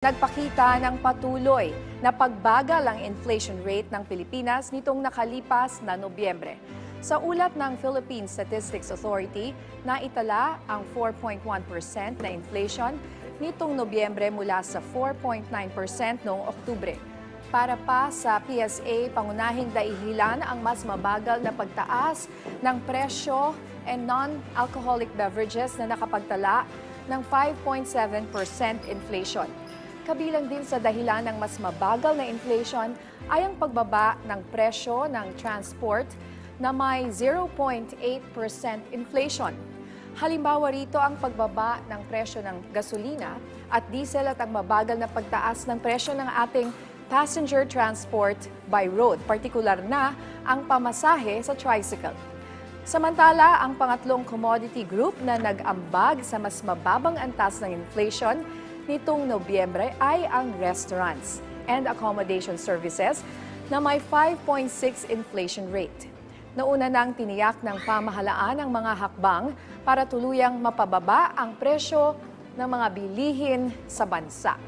Nagpakita ng patuloy na pagbagal ang inflation rate ng Pilipinas nitong nakalipas na Nobyembre. Sa ulat ng Philippine Statistics Authority, naitala ang 4.1% na inflation nitong Nobyembre mula sa 4.9% noong Oktubre. Para pa sa PSA, pangunahing dahilan ang mas mabagal na pagtaas ng presyo and non-alcoholic beverages na nakapagtala ng 5.7% inflation. Kabilang din sa dahilan ng mas mabagal na inflation ay ang pagbaba ng presyo ng transport na may 0.8% inflation. Halimbawa rito ang pagbaba ng presyo ng gasolina at diesel at ang mabagal na pagtaas ng presyo ng ating passenger transport by road, partikular na ang pamasahe sa tricycle. Samantala, ang pangatlong commodity group na nag-ambag sa mas mababang antas ng inflation nitong Nobyembre ay ang restaurants and accommodation services na may 5.6 inflation rate. Nauna nang tiniyak ng pamahalaan ang mga hakbang para tuluyang mapababa ang presyo ng mga bilihin sa bansa.